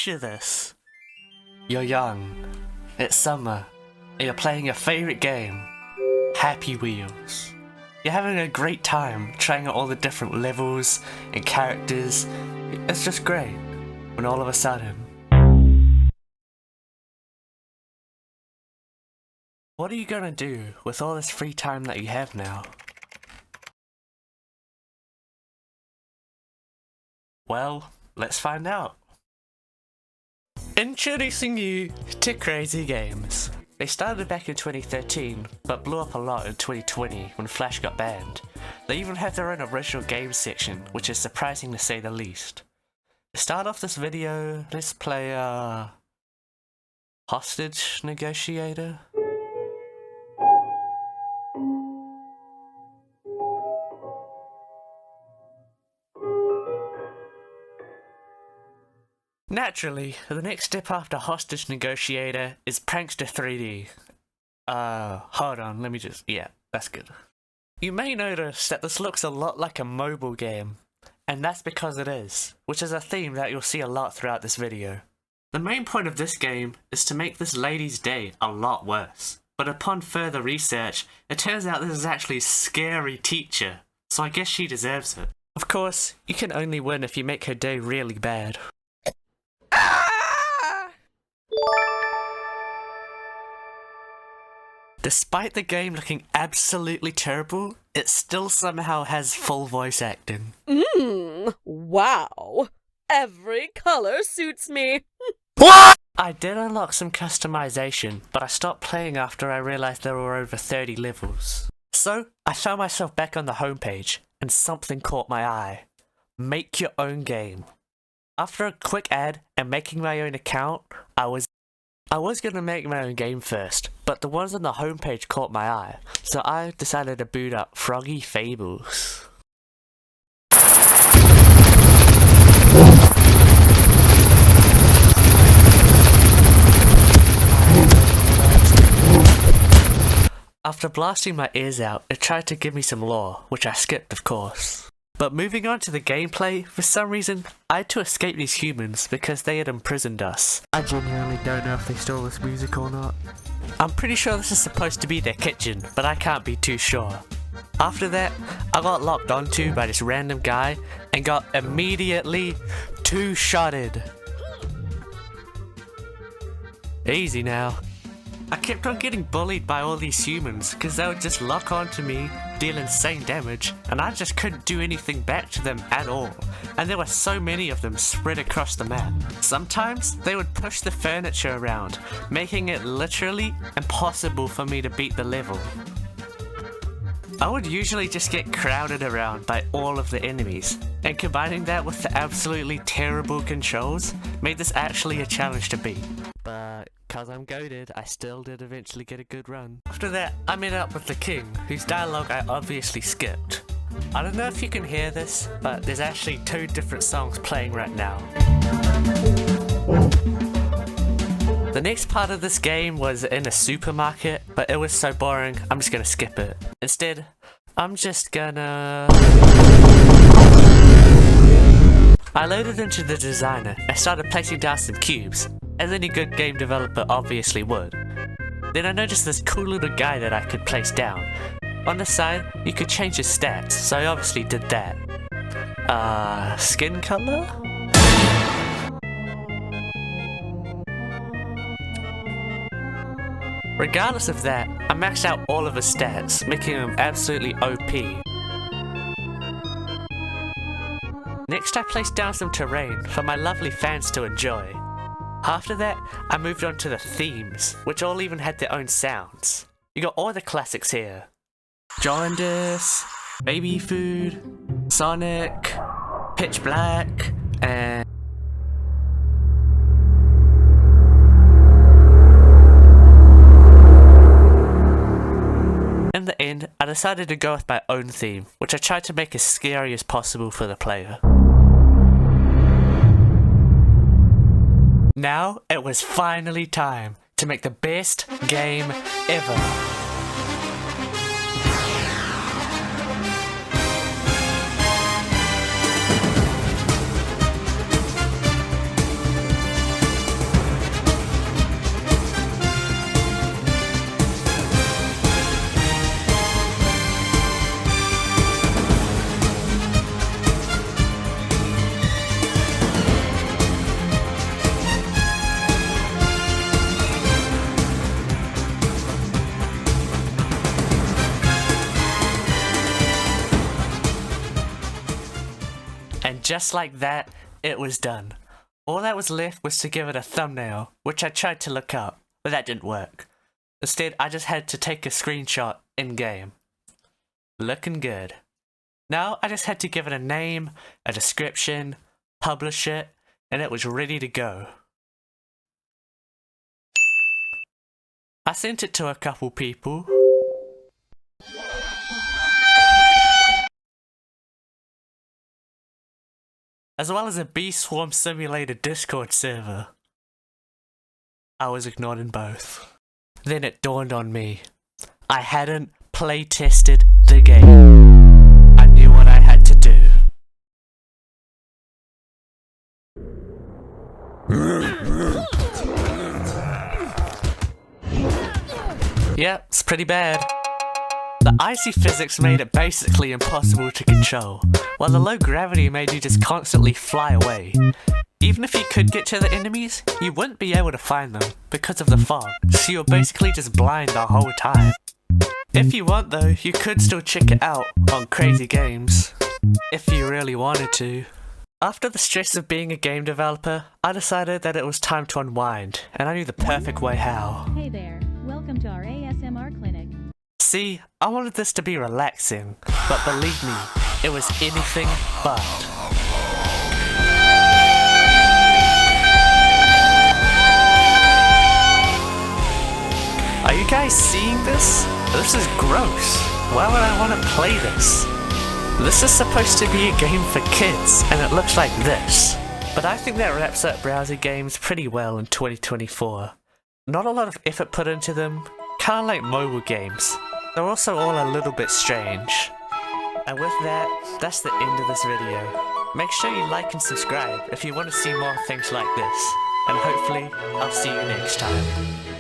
Picture this. You're young, it's summer, and you're playing your favorite game, Happy Wheels. You're having a great time trying out all the different levels and characters. It's just great. When all of a sudden, what are you gonna do with all this free time that you have now? Well, let's find out. Introducing you to Crazy Games. They started back in 2013, but blew up a lot in 2020 when Flash got banned. They even have their own original games section, which is surprising to say the least. To start off this video, let's play Hostage Negotiator. Naturally, the next step after Hostage Negotiator is Prankster 3D. Hold on, let me just... yeah, that's good. You may notice that this looks a lot like a mobile game, and that's because it is, which is a theme that you'll see a lot throughout this video. The main point of this game is to make this lady's day a lot worse, but upon further research, it turns out this is actually a scary teacher, so I guess she deserves it. Of course, you can only win if you make her day really bad. Despite the game looking absolutely terrible, it still somehow has full voice acting. Wow. Every color suits me. What? I did unlock some customization, but I stopped playing after I realized there were over 30 levels. So, I found myself back on the homepage, and something caught my eye. Make your own game. After a quick ad and making my own account, I was gonna make my own game first, but the ones on the homepage caught my eye, so I decided to boot up Froggy Fables. After blasting my ears out, it tried to give me some lore, which I skipped of course. But moving on to the gameplay, for some reason, I had to escape these humans because they had imprisoned us. I genuinely don't know if they stole this music or not. I'm pretty sure this is supposed to be their kitchen, but I can't be too sure. After that, I got locked onto by this random guy and got immediately two-shotted. Easy now. I kept on getting bullied by all these humans because they would just lock onto me, deal insane damage, and I just couldn't do anything back to them at all. And there were so many of them spread across the map. Sometimes they would push the furniture around, making it literally impossible for me to beat the level. I would usually just get crowded around by all of the enemies, and combining that with the absolutely terrible controls made this actually a challenge to beat. But cause I'm goated, I still did eventually get a good run. After that, I met up with the king, whose dialogue I obviously skipped. I don't know if you can hear this, but there's actually two different songs playing right now. The next part of this game was in a supermarket, but it was so boring, I'm just gonna skip it. Instead, I'm just gonna... I loaded into the designer and started placing down some cubes, as any good game developer obviously would. Then I noticed this cool little guy that I could place down. On the side, you could change his stats, so I obviously did that. Skin color? Regardless of that, I maxed out all of his stats, making him absolutely OP. Next I placed down some terrain for my lovely fans to enjoy. After that, I moved on to the themes, which all even had their own sounds. You got all the classics here. Jaundice, Baby Food, Sonic, Pitch Black, and... in the end, I decided to go with my own theme, which I tried to make as scary as possible for the player. Now, it was finally time to make the best game ever. And just like that, it was done. All that was left was to give it a thumbnail, which I tried to look up, but that didn't work. Instead, I just had to take a screenshot in-game. Looking good. Now, I just had to give it a name, a description, publish it, and it was ready to go. I sent it to a couple people. As well as a Bee Swarm Simulator Discord server. I was ignored in both. Then it dawned on me. I hadn't play-tested the game. I knew what I had to do. Yep, it's pretty bad. The icy physics made it basically impossible to control, while the low gravity made you just constantly fly away. Even if you could get to the enemies, you wouldn't be able to find them because of the fog, so you're basically just blind the whole time. If you want though, you could still check it out on Crazy Games, if you really wanted to. After the stress of being a game developer, I decided that it was time to unwind, and I knew the perfect way how. Hey there, welcome to our ASMR clinic. See, I wanted this to be relaxing, but believe me, it was anything but. Are you guys seeing this? This is gross. Why would I want to play this? This is supposed to be a game for kids, and it looks like this. But I think that wraps up browser games pretty well in 2024. Not a lot of effort put into them, kinda like mobile games. They're also all a little bit strange. And with that, that's the end of this video. Make sure you like and subscribe if you want to see more things like this. And hopefully, I'll see you next time.